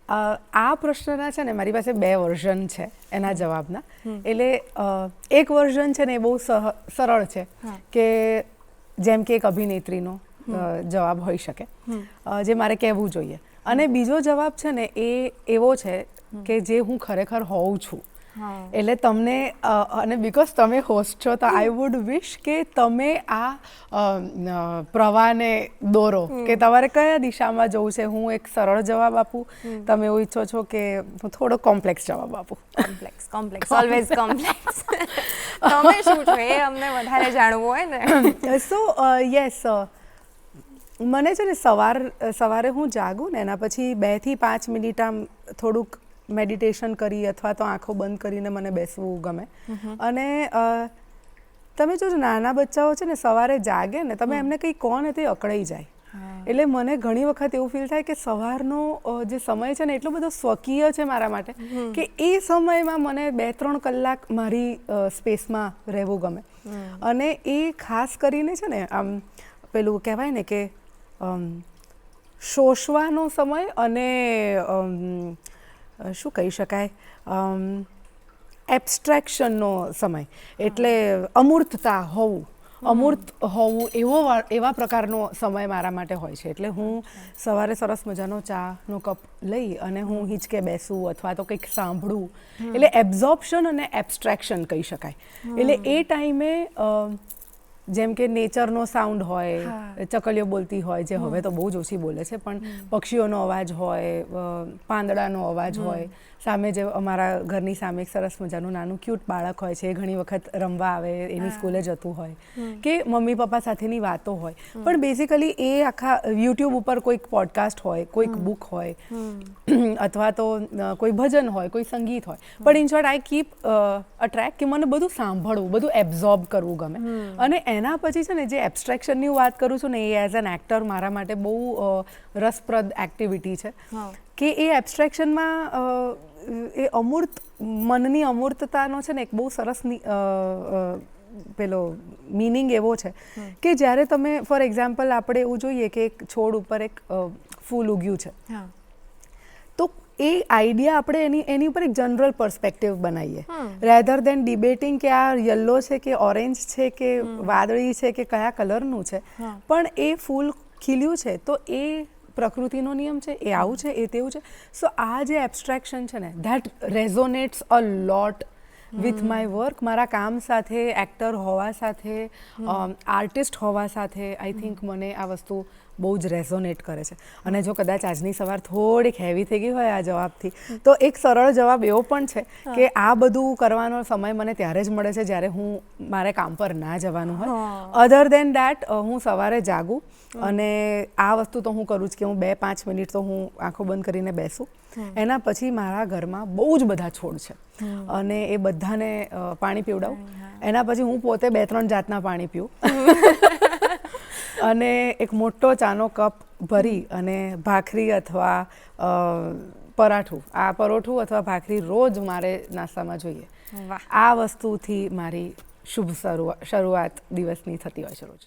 આ પ્રશ્નના છે ને મારી પાસે 2 વર્ઝન છે એના જવાબના. એટલે એક વર્ઝન છે ને એ બહુ સરળ છે કે જેમ કે એક અભિનેત્રીનો જવાબ હોઈ શકે જે મારે કહેવું જોઈએ, અને બીજો જવાબ છે ને એ એવો છે કે જે હું ખરેખર હોઉં છું. એટલે તમને અને બીકોઝ તમે હોસ્ટ છો તો આઈ વુડ વિશ કે તમે આ પ્રવાહને દોરો કે તમારે કયા દિશામાં જવું છે. હું એક સરળ જવાબ આપું, તમે એવું ઈચ્છો છો કે હું થોડો કોમ્પ્લેક્સ જવાબ આપું? Complex always complex. તમે શું છો એ અમને વધારે જાણવું હોય ને. સો યસ, મને છે ને સવારે હું જાગું ને એના પછી 2 થી 5 મિનિટ આમ થોડુંક મેડિટેશન કરી અથવા તો આંખો બંધ કરીને મને બેસવું ગમે. અને તમે જોજો નાના બચ્ચાઓ છે ને સવારે જાગે ને, તમે એમને કંઈ કહો ને તે અકળાઈ જાય. એટલે મને ઘણી વખત એવું ફીલ થાય કે સવારનો જે સમય છે ને એટલો બધો સ્વકીય છે મારા માટે કે એ સમયમાં મને 2-3 કલાક મારી સ્પેસમાં રહેવું ગમે. અને એ ખાસ કરીને છે ને આમ પેલું કહેવાય ને કે શોષવાનો સમય અને શું કહી શકાય, એબ્સ્ટ્રેક્શનનો સમય. એટલે અમૂર્તતા હોવું, અમૂર્ત હોવું એવા પ્રકારનો સમય મારા માટે હોય છે. એટલે હું સવારે સરસ મજાનો ચાનો કપ લઈ અને હું હિંચકે બેસું અથવા તો કંઈક સાંભળું. એટલે એબ્ઝોર્પ્શન અને એબ્સ્ટ્રેક્શન કહી શકાય. એટલે એ ટાઈમે જેમ કે નેચરનો સાઉન્ડ હોય, ચકલીઓ બોલતી હોય, જે હવે તો બહુ જ ઓછી બોલે છે, પણ પક્ષીઓનો અવાજ હોય, પાંદડાનો અવાજ હોય, સામે જે અમારા ઘરની સામે એક સરસ મજાનું નાનું ક્યુટ બાળક હોય છે, ઘણી વખત રમવા આવે, એની સ્કૂલે જતું હોય, કે મમ્મી પપ્પા સાથેની વાતો હોય. પણ બેઝિકલી એ આખા યુટ્યુબ ઉપર કોઈક પોડકાસ્ટ હોય, કોઈક બુક હોય, અથવા તો કોઈ ભજન હોય, કોઈ સંગીત હોય. પણ in short I keep a track કે મને બધું સાંભળવું, બધું એબ્ઝોર્બ કરવું ગમે. અને એના પછી છે ને જે એબ્સ્ટ્રેક્શનની વાત કરું છું ને એ એઝ એન એક્ટર મારા માટે બહુ રસપ્રદ એક્ટિવિટી છે. કે એ એબ્સ્ટ્રેક્શનમાં એ અમૂર્ત મનની અમૂર્તતાનો છે ને એક બહુ સરસ પેલો મિનિંગ એવો છે કે જ્યારે તમે ફોર એક્ઝામ્પલ આપણે એવું જોઈએ કે એક છોડ ઉપર એક ફૂલ ઉગ્યું છે, તો એ આઈડિયા આપણે એની ઉપર એક જનરલ પર્સપેક્ટિવ બનાવીએ રેધર દેન ડિબેટિંગ કે આ યલો છે કે ઓરેન્જ છે કે વાદળી છે કે કયા કલરનું છે. પણ એ ફૂલ ખીલ્યું છે તો એ પ્રકૃતિનો નિયમ છે, એ આવું છે, એ તેવું છે. સો આ જે એબ્સ્ટ્રેક્શન છે ને that resonates a lot with my work. મારા કામ સાથે, એક્ટર હોવા સાથે, આર્ટિસ્ટ હોવા સાથે આઈ થિંક મને આ વસ્તુ બહુ જ રેઝોનેટ કરે છે. અને જો કદાચ આજની સવાર થોડીક હેવી થઈ ગઈ હોય આ જવાબથી, તો એક સરળ જવાબ એવો પણ છે કે આ બધું કરવાનો સમય મને ત્યારે જ મળે છે જ્યારે મારે કામ પર ના જવાનું હોય. અધર દેન દેટ હું સવારે જાગું અને આ વસ્તુ તો હું કરું જ કે હું 2-5 મિનિટ તો હું આંખો બંધ કરીને બેસું. એના પછી મારા ઘરમાં બહુ જ બધા છોડ છે અને એ બધાને પાણી પીવડાવું. એના પછી હું પોતે 2-3 જાતના પાણી પીવું અને એક મોટો ચાનો કપ ભરી અને ભાખરી અથવા પરોઠું અથવા ભાખરી રોજ મારે નાસ્તામાં જોઈએ. આ વસ્તુથી મારી શુભ શરૂઆત દિવસની થતી હોય છે રોજ.